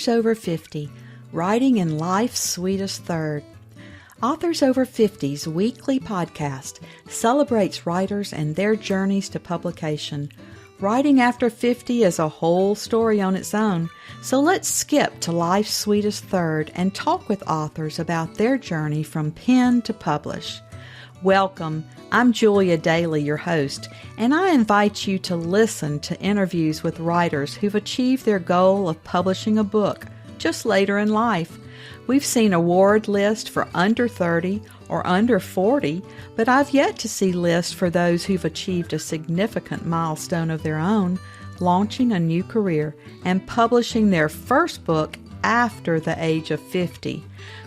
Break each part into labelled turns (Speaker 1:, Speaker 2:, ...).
Speaker 1: Authors Over 50, Writing in Life's Sweetest Third. Authors Over 50's weekly podcast celebrates writers and their journeys to publication. Writing after 50 is a whole story on its own, so let's skip to life's sweetest third and talk with authors about their journey from pen to publish. Welcome. I'm Julia Daly, your host, and I invite you to listen to interviews with writers who've achieved their goal of publishing a book just later in life. We've seen award lists for under 30 or under 40, but I've yet to see lists for those who've achieved a significant milestone of their own, launching a new career and publishing their first book after the age of 50.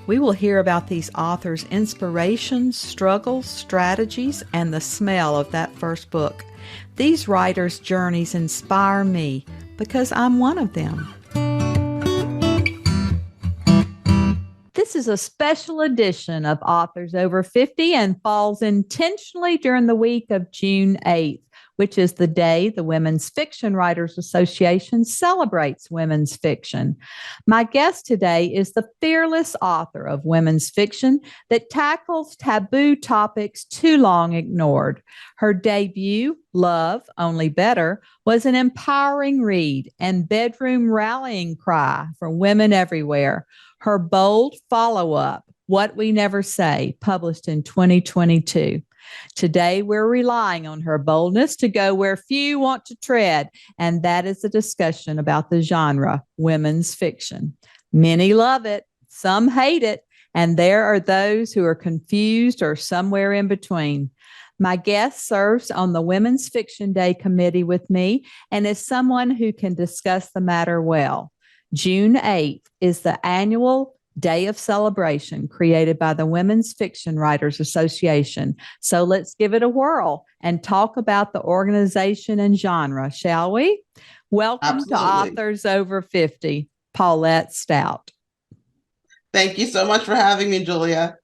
Speaker 1: We will hear about these authors' inspirations, struggles, strategies, and the smell of that first book. These writers' journeys inspire me because I'm one of them. This is a special edition of Authors Over 50 and falls intentionally during the week of June 8th, which is the day the Women's Fiction Writers Association celebrates women's fiction. My guest today is the fearless author of women's fiction that tackles taboo topics too long ignored. Her debut, Love, Only Better, was an empowering read and bedroom rallying cry for women everywhere. Her bold follow-up, What We Never Say, published in 2022. Today, we're relying on her boldness to go where few want to tread, and that is a discussion about the genre, women's fiction. Many love it, some hate it, and there are those who are confused or somewhere in between. My guest serves on the Women's Fiction Day committee with me and is someone who can discuss the matter well. June 8th is the annual day of celebration created by the Women's Fiction Writers Association. So let's give it a whirl and talk about the organization and genre, shall we? Welcome
Speaker 2: Absolutely.
Speaker 1: to Authors Over 50, Paulette Stout.
Speaker 2: Thank you so much for having me, Julia.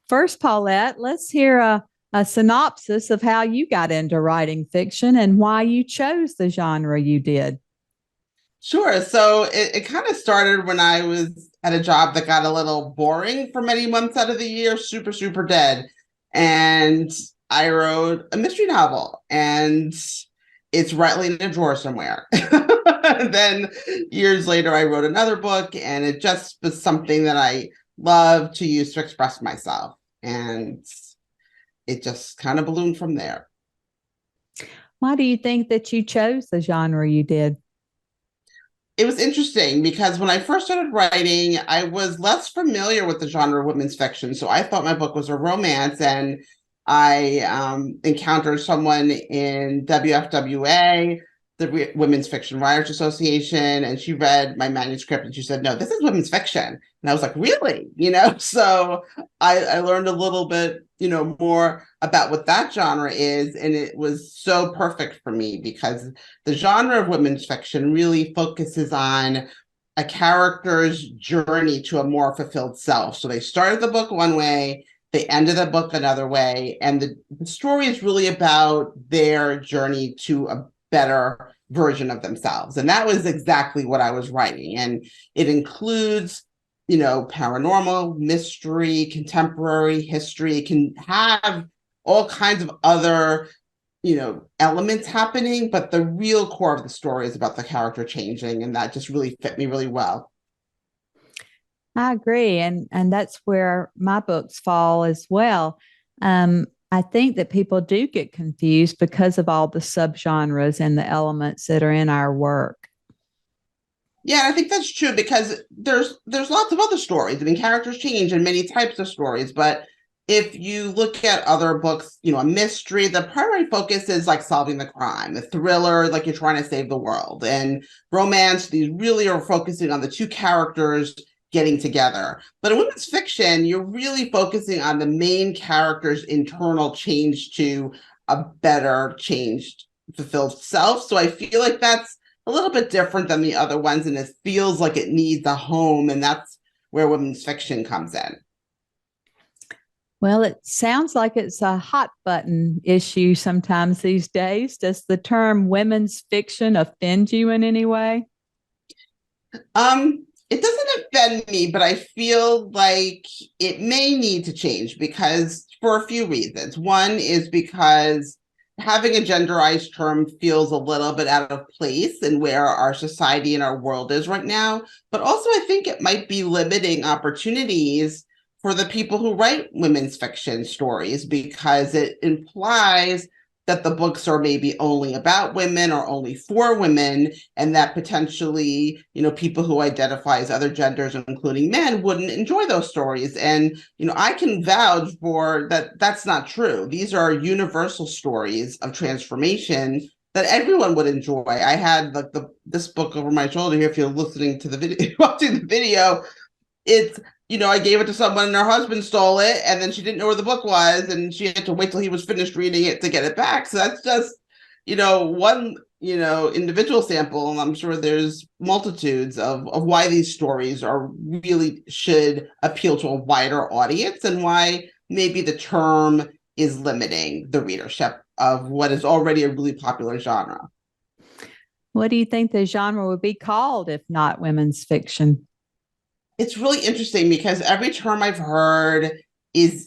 Speaker 1: First, Paulette, let's hear a synopsis of how you got into writing fiction and why you chose the genre you did.
Speaker 2: Sure. So it kind of started when I was at a job that got a little boring for many months out of the year, super, super dead. And I wrote a mystery novel, and it's rattling in a drawer somewhere. Then years later, I wrote another book, and it just was something that I love to use to express myself. And it just kind of ballooned from there.
Speaker 1: Why do you think that you chose the genre you did?
Speaker 2: It was interesting because when I first started writing, I was less familiar with the genre of women's fiction. So I thought my book was a romance, and I encountered someone in WFWA, the Women's Fiction Writers Association, and she read my manuscript and she said, "No, this is women's fiction." And I was like, "Really?" So I learned a little bit, more about what that genre is. And it was so perfect for me because the genre of women's fiction really focuses on a character's journey to a more fulfilled self. So they started the book one way, they ended the book another way. And the story is really about their journey to a better version of themselves. And that was exactly what I was writing. And it includes, paranormal, mystery, contemporary history. It can have all kinds of other, elements happening, but the real core of the story is about the character changing. And that just really fit me really well.
Speaker 1: I agree. And that's where my books fall as well. I think that people do get confused because of all the subgenres and the elements that are in our work.
Speaker 2: Yeah, I think that's true because there's lots of other stories. I mean, characters change in many types of stories, but if you look at other books, a mystery, the primary focus is like solving the crime. The thriller, like you're trying to save the world. And romance, these really are focusing on the two characters getting together. But in women's fiction, you're really focusing on the main character's internal change to a better, changed, fulfilled self. So I feel like that's a little bit different than the other ones, and it feels like it needs a home, and that's where women's fiction comes in.
Speaker 1: Well, it sounds like it's a hot button issue sometimes these days. Does the term women's fiction offend you in any way?
Speaker 2: It doesn't offend me, but I feel like it may need to change because for a few reasons. One is because having a genderized term feels a little bit out of place in where our society and our world is right now. But also, I think it might be limiting opportunities for the people who write women's fiction stories because it implies that the books are maybe only about women or only for women, and that potentially, people who identify as other genders, including men, wouldn't enjoy those stories. And, I can vouch for that that's not true. These are universal stories of transformation that everyone would enjoy. I had this book over my shoulder here. If you're listening to the video, watching the video, it's I gave it to someone and her husband stole it, and then she didn't know where the book was, and she had to wait till he was finished reading it to get it back. So that's just one individual sample, and I'm sure there's multitudes of why these stories are really should appeal to a wider audience, and why maybe the term is limiting the readership of what is already a really popular genre.
Speaker 1: What do you think the genre would be called if not women's fiction?
Speaker 2: It's really interesting because every term I've heard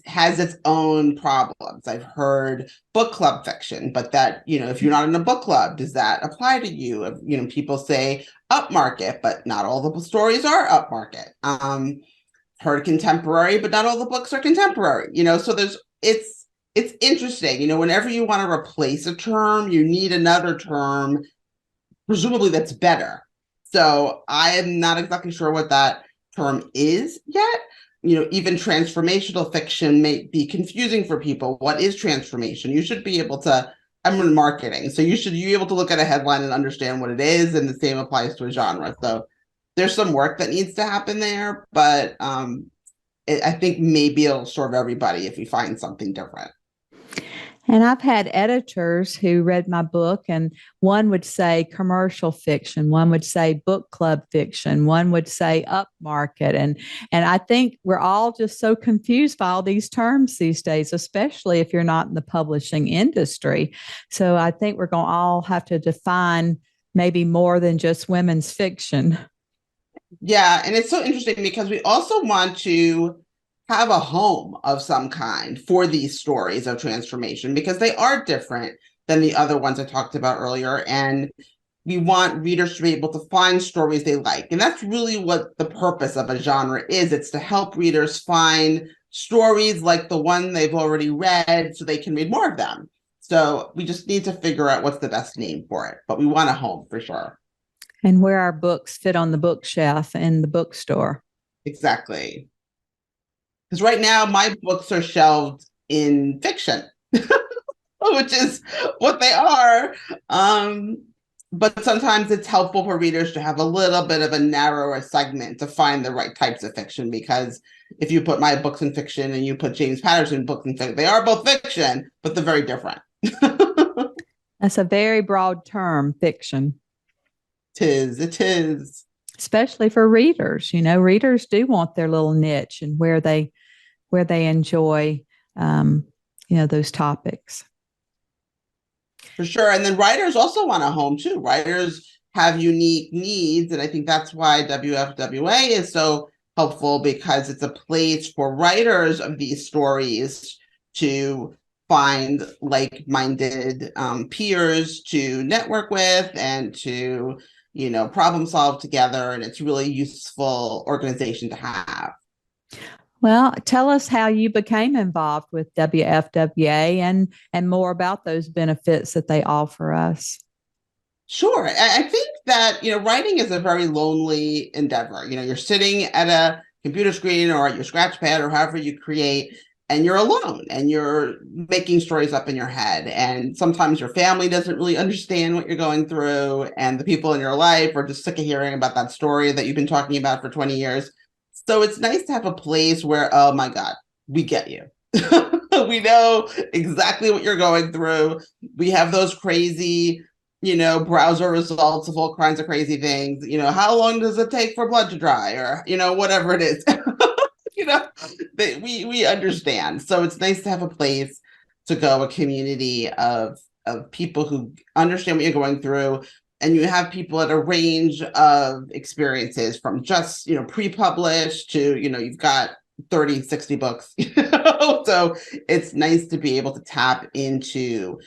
Speaker 2: has its own problems. I've heard book club fiction, but that, if you're not in a book club, does that apply to you? People say upmarket, but not all the stories are upmarket. Heard contemporary, but not all the books are contemporary. So it's interesting. Whenever you want to replace a term, you need another term, presumably that's better. So I am not exactly sure what that term is yet. Even transformational fiction may be confusing for people. What is transformation? You should be able to, I'm in marketing, so you should be able to look at a headline and understand what it is, and the same applies to a genre. So there's some work that needs to happen there, but I think maybe it'll serve everybody if we find something different.
Speaker 1: And I've had editors who read my book, and one would say commercial fiction, one would say book club fiction, one would say upmarket. And I think we're all just so confused by all these terms these days, especially if you're not in the publishing industry. So I think we're going to all have to define maybe more than just women's fiction.
Speaker 2: Yeah, and it's so interesting because we also want to have a home of some kind for these stories of transformation because they are different than the other ones I talked about earlier. And we want readers to be able to find stories they like. And that's really what the purpose of a genre is. It's to help readers find stories like the one they've already read so they can read more of them. So we just need to figure out what's the best name for it. But we want a home for sure.
Speaker 1: And where our books fit on the bookshelf in the bookstore.
Speaker 2: Exactly. Because right now my books are shelved in fiction, which is what they are. But sometimes it's helpful for readers to have a little bit of a narrower segment to find the right types of fiction, because if you put my books in fiction and you put James Patterson books in fiction, they are both fiction, but they're very different.
Speaker 1: That's a very broad term, fiction.
Speaker 2: It is.
Speaker 1: Especially for readers. Readers do want their little niche and where they enjoy those topics.
Speaker 2: For sure. And then writers also want a home too. Writers have unique needs. And I think that's why WFWA is so helpful, because it's a place for writers of these stories to find like-minded peers to network with and to, problem solve together. And it's really useful organization to have.
Speaker 1: Well, tell us how you became involved with WFWA and more about those benefits that they offer us.
Speaker 2: Sure. I think that, writing is a very lonely endeavor. You're sitting at a computer screen or at your scratch pad or however you create, and you're alone and you're making stories up in your head. And sometimes your family doesn't really understand what you're going through, and the people in your life are just sick of hearing about that story that you've been talking about for 20 years. So it's nice to have a place where, oh my God, we get you. We know exactly what you're going through. We have those crazy, browser results of all kinds of crazy things. How long does it take for blood to dry, or, whatever it is. We understand. So it's nice to have a place to go, a community of people who understand what you're going through and you have people at a range of experiences from just, pre-published to, you've got 30, 60 books. So it's nice to be able to tap into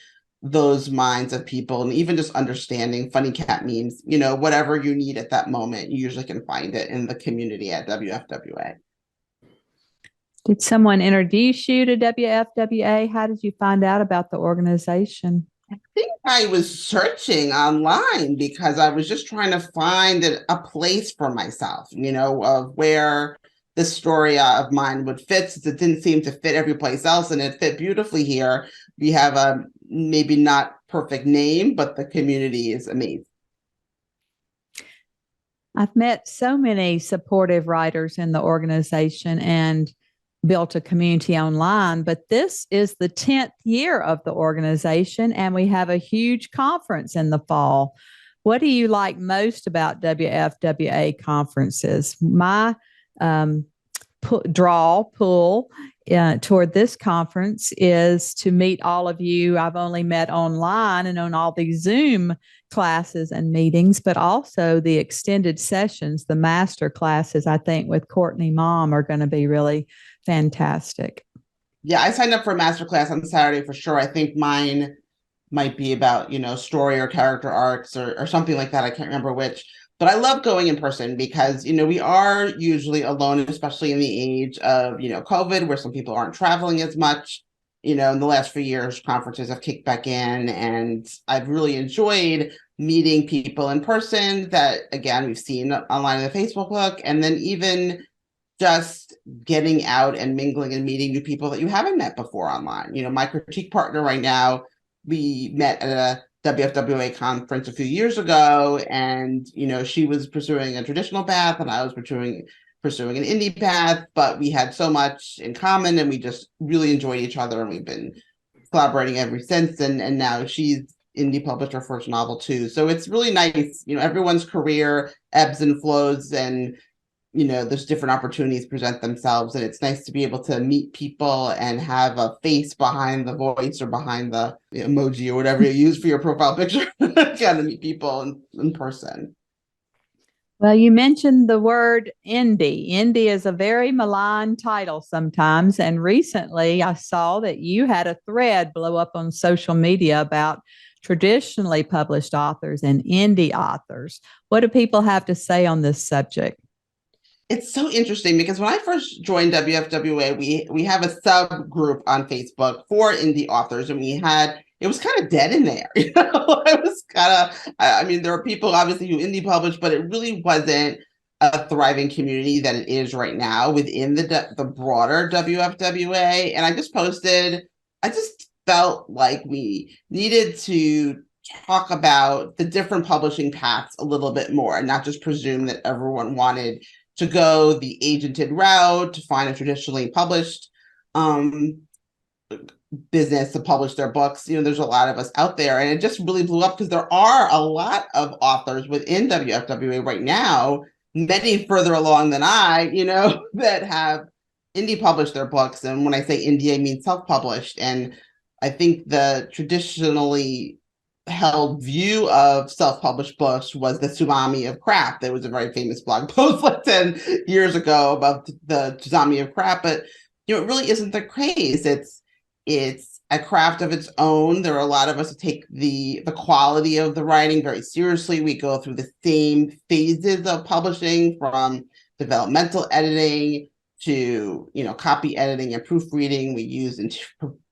Speaker 2: those minds of people, and even just understanding funny cat memes, whatever you need at that moment, you usually can find it in the community at WFWA.
Speaker 1: Did someone introduce you to WFWA? How did you find out about the organization?
Speaker 2: I think I was searching online because I was just trying to find a place for myself, of where this story of mine would fit, since it didn't seem to fit every place else, and it fit beautifully here. We have a maybe not perfect name, but the community is amazing.
Speaker 1: I've met so many supportive writers in the organization and built a community online, but this is the 10th year of the organization, and we have a huge conference in the fall. What do you like most about WFWA conferences? My pull toward this conference is to meet all of you I've only met online and on all these Zoom classes and meetings, but also the extended sessions, the master classes, I think with Courtney Mom are going to be really fantastic.
Speaker 2: Yeah, I signed up for a masterclass on Saturday for sure. I think mine might be about, story or character arcs or something like that. I can't remember which, but I love going in person because, we are usually alone, especially in the age of, COVID, where some people aren't traveling as much. In the last few years, conferences have kicked back in, and I've really enjoyed meeting people in person that, again, we've seen online in the Facebook book, and then even just getting out and mingling and meeting new people that you haven't met before online. My critique partner right now, we met at a WFWA conference a few years ago, and she was pursuing a traditional path and I was pursuing an indie path, but we had so much in common and we just really enjoyed each other, and we've been collaborating ever since. And now she's indie published her first novel too. So it's really nice. Everyone's career ebbs and flows, and there's different opportunities present themselves, and it's nice to be able to meet people and have a face behind the voice or behind the emoji or whatever you use for your profile picture. Kind of meet people in person.
Speaker 1: Well, you mentioned the word indie. Indie is a very malign title sometimes. And recently I saw that you had a thread blow up on social media about traditionally published authors and indie authors. What do people have to say on this subject?
Speaker 2: It's so interesting because when I first joined WFWA, we have a subgroup on Facebook for indie authors, and it was kind of dead in there. It was kind of, I mean, there are people obviously who indie publish, but it really wasn't a thriving community that it is right now within the broader WFWA. And I just felt like we needed to talk about the different publishing paths a little bit more, and not just presume that everyone wanted to go the agented route to find a traditionally published business to publish their books. There's a lot of us out there, and it just really blew up because there are a lot of authors within WFWA right now, many further along than I, that have indie published their books. And when I say indie, I mean self-published. And I think the traditionally held view of self-published books was the tsunami of crap. There was a very famous blog post like 10 years ago about the tsunami of crap, but it really isn't the case. It's a craft of its own. There are a lot of us who take the quality of the writing very seriously. We go through the same phases of publishing, from developmental editing to copy editing and proofreading. We use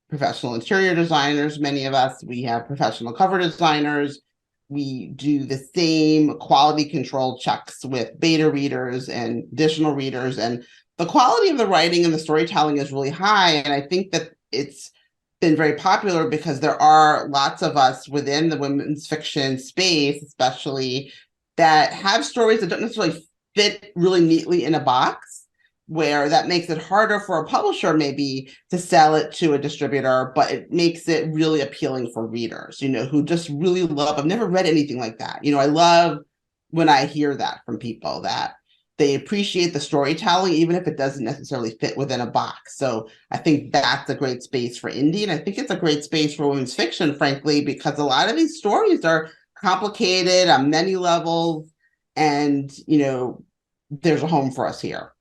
Speaker 2: professional interior designers, many of us. We have professional cover designers. We do the same quality control checks with beta readers and additional readers. And the quality of the writing and the storytelling is really high. And I think that it's been very popular because there are lots of us within the women's fiction space, especially, that have stories that don't necessarily fit really neatly in a box, where that makes it harder for a publisher maybe to sell it to a distributor, but it makes it really appealing for readers, who just really love, I've never read anything like that. I love when I hear that from people, that they appreciate the storytelling, even if it doesn't necessarily fit within a box. So I think that's a great space for indie. And I think it's a great space for women's fiction, frankly, because a lot of these stories are complicated on many levels, and there's a home for us here.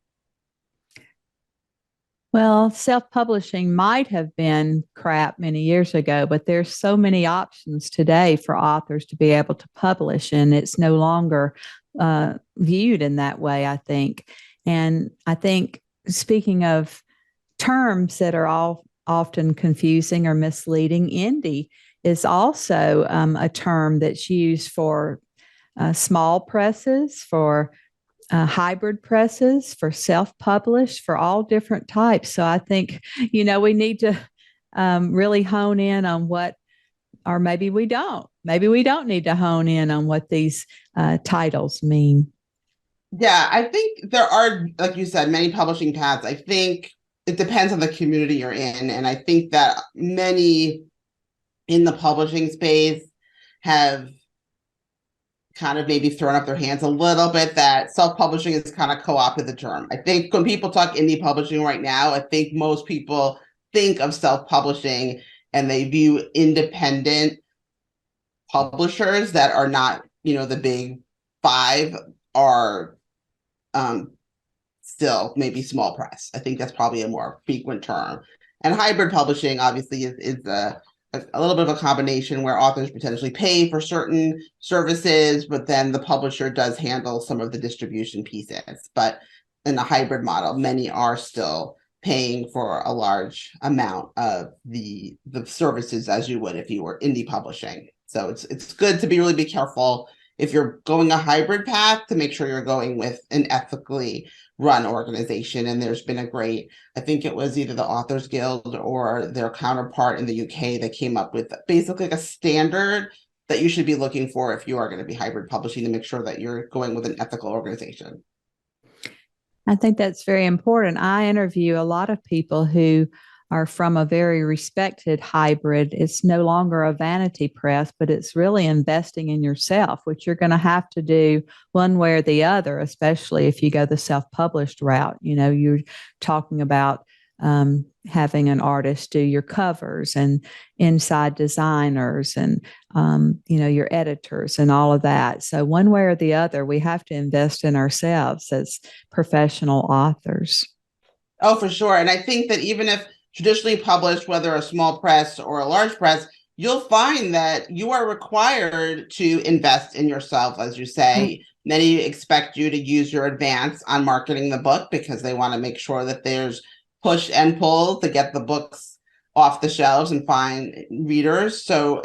Speaker 1: Well, self-publishing might have been crap many years ago, but there's so many options today for authors to be able to publish, and it's no longer viewed in that way, I think. And I think, speaking of terms that are all often confusing or misleading, indie is also a term that's used for small presses, for hybrid presses, for self-published, for all different types. So I think, we need to really hone in on what, or maybe we don't. Maybe we don't need to hone in on what these titles mean.
Speaker 2: Yeah, I think there are, like you said, many publishing paths. I think it depends on the community you're in. And I think that many in the publishing space have kind of maybe thrown up their hands a little bit that self-publishing is kind of co-opted the term. I think when people talk indie publishing right now, I think most people think of self-publishing and they view independent publishers that are not, the big five are still maybe small press. I think that's probably a more frequent term. And hybrid publishing obviously is a little bit of a combination where authors potentially pay for certain services, but then the publisher does handle some of the distribution pieces. But in the hybrid model, many are still paying for a large amount of the services as you would if you were indie publishing. So it's good to be careful if you're going a hybrid path to make sure you're going with an ethically run organization. And there's been I think it was either the Authors Guild or their counterpart in the UK that came up with basically like a standard that you should be looking for if you are going to be hybrid publishing to make sure that you're going with an ethical organization.
Speaker 1: I think that's very important. I interview a lot of people who are from a very respected hybrid. It's no longer a vanity press, but it's really investing in yourself, which you're going to have to do one way or the other, especially if you go the self-published route. You're talking about having an artist do your covers and inside designers and your editors and all of that. So one way or the other, we have to invest in ourselves as professional authors.
Speaker 2: Oh, for sure. And I think that even if traditionally published, whether a small press or a large press, you'll find that you are required to invest in yourself, as you say. Mm-hmm. Many expect you to use your advance on marketing the book because they want to make sure that there's push and pull to get the books off the shelves and find readers. So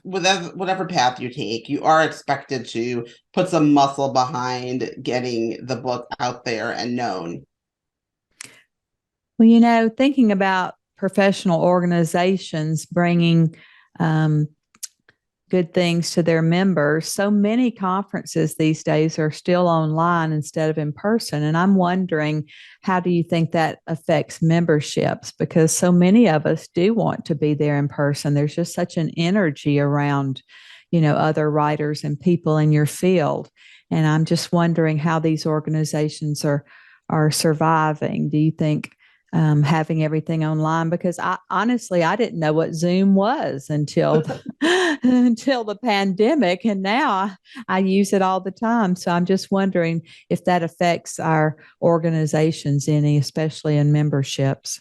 Speaker 2: whatever path you take, you are expected to put some muscle behind getting the book out there and known.
Speaker 1: Well, thinking about professional organizations bringing good things to their members, so many conferences these days are still online instead of in person. And I'm wondering, how do you think that affects memberships? Because so many of us do want to be there in person. There's just such an energy around, other writers and people in your field. And I'm just wondering how these organizations are surviving. Do you think having everything online, because honestly, I didn't know what Zoom was until until the pandemic, and now I use it all the time. So I'm just wondering if that affects our organizations any, especially in memberships.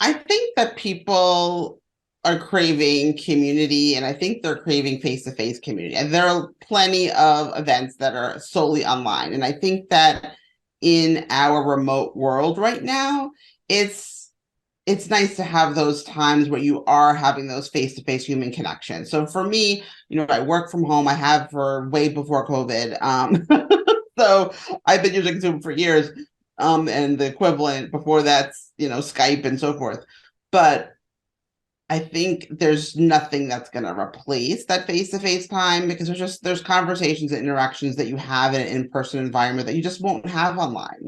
Speaker 2: I think that people are craving community, and I think they're craving face-to-face community. And there are plenty of events that are solely online. And I think that in our remote world right now, it's nice to have those times where you are having those face-to-face human connections. So for me, I work from home. I have for way before COVID. So I've been using Zoom for years, and the equivalent before that's, Skype and so forth. But I think there's nothing that's going to replace that face-to-face time, because there's conversations and interactions that you have in an in-person environment that you just won't have online.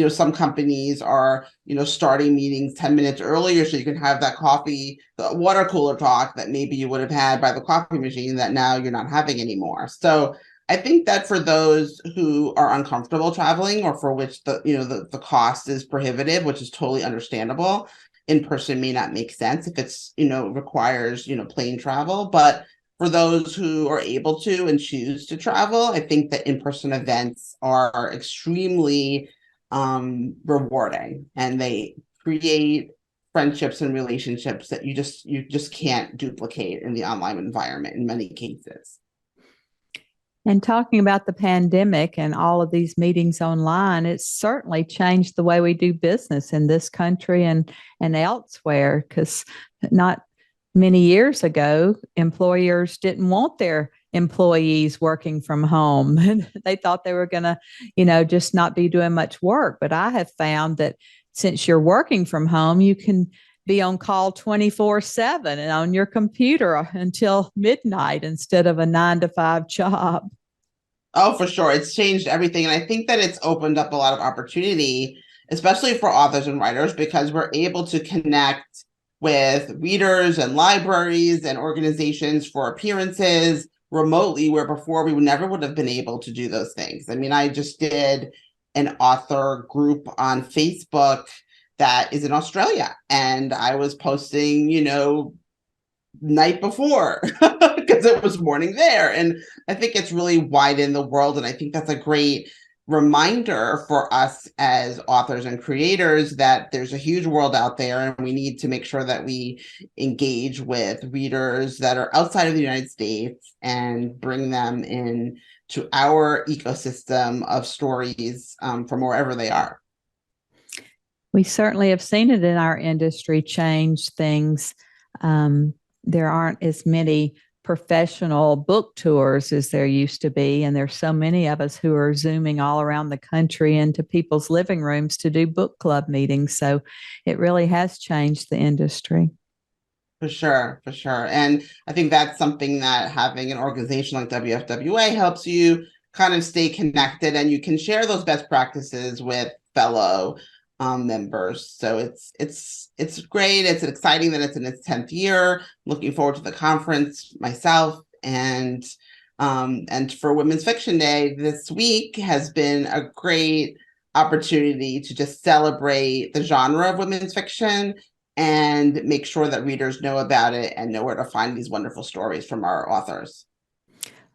Speaker 2: Some companies are, starting meetings 10 minutes earlier so you can have that coffee, the water cooler talk that maybe you would have had by the coffee machine that now you're not having anymore. So I think that for those who are uncomfortable traveling, or for which the cost is prohibitive, which is totally understandable, in person may not make sense if it's, requires, plane travel. But for those who are able to and choose to travel, I think that in-person events are extremely rewarding, and they create friendships and relationships that you just can't duplicate in the online environment in many cases.
Speaker 1: And talking about the pandemic and all of these meetings online, it's certainly changed the way we do business in this country and elsewhere, because not many years ago, employers didn't want their employees working from home. They thought they were going to, just not be doing much work. But I have found that since you're working from home, you can be on call 24/7 and on your computer until midnight instead of a 9 to 5 job.
Speaker 2: Oh, for sure. It's changed everything. And I think that it's opened up a lot of opportunity, especially for authors and writers, because we're able to connect with readers and libraries and organizations for appearances remotely, where before we never would have been able to do those things. I mean, I just did an author group on Facebook that is in Australia, and I was posting, night before because it was morning there. And I think it's really widened the world. And I think that's a great reminder for us as authors and creators that there's a huge world out there, and we need to make sure that we engage with readers that are outside of the United States and bring them in to our ecosystem of stories from wherever they are.
Speaker 1: We certainly have seen it in our industry change things. There aren't as many professional book tours as there used to be. And there's so many of us who are Zooming all around the country into people's living rooms to do book club meetings. So it really has changed the industry.
Speaker 2: For sure. And I think that's something that having an organization like WFWA helps you kind of stay connected, and you can share those best practices with fellow members. So it's great. It's exciting that it's in its 10th year. Looking forward to the conference myself. And for Women's Fiction Day this week has been a great opportunity to just celebrate the genre of women's fiction and make sure that readers know about it and know where to find these wonderful stories from our authors.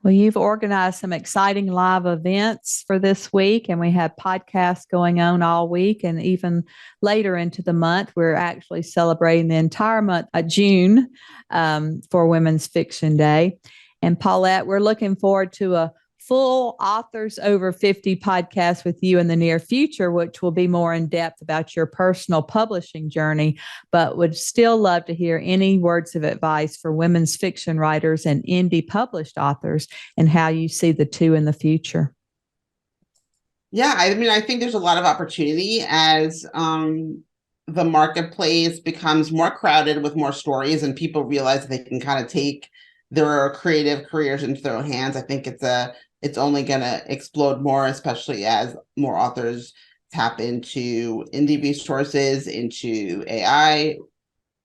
Speaker 1: Well, you've organized some exciting live events for this week, and we have podcasts going on all week. And even later into the month, we're actually celebrating the entire month of June for Women's Fiction Day. And Paulette, we're looking forward to a full Authors Over 50 podcast with you in the near future, which will be more in depth about your personal publishing journey, but would still love to hear any words of advice for women's fiction writers and indie published authors and how you see the two in the future.
Speaker 2: Yeah, I mean, I think there's a lot of opportunity as the marketplace becomes more crowded with more stories and people realize they can kind of take their creative careers into their own hands. I think it's only going to explode more, especially as more authors tap into indie resources, into AI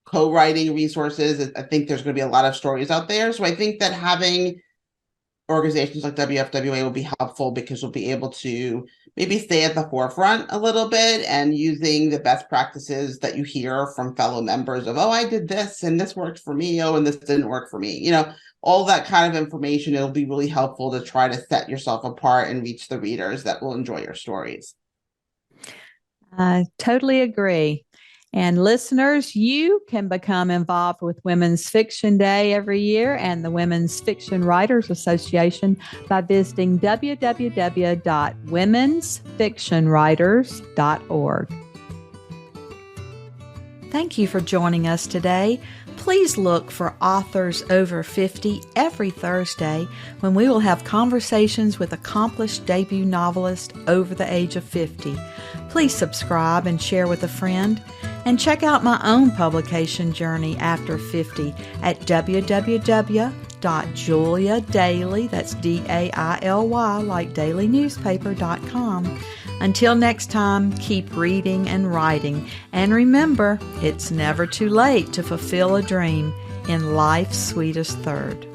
Speaker 2: co-writing resources. I think there's going to be a lot of stories out there. So I think that having organizations like WFWA will be helpful, because we'll be able to maybe stay at the forefront a little bit and using the best practices that you hear from fellow members of, oh, I did this and this worked for me. Oh, and this didn't work for me. All that kind of information. It'll be really helpful to try to set yourself apart and reach the readers that will enjoy your stories.
Speaker 1: I totally agree. And listeners, you can become involved with Women's Fiction Day every year and the Women's Fiction Writers Association by visiting www.womensfictionwriters.org. Thank you for joining us today. Please look for Authors Over 50 every Thursday, when we will have conversations with accomplished debut novelists over the age of 50. Please subscribe and share with a friend. And check out my own publication journey after 50 at www.juliadaily, that's DAILY, like dailynewspaper.com. Until next time, keep reading and writing. And remember, it's never too late to fulfill a dream in life's sweetest third.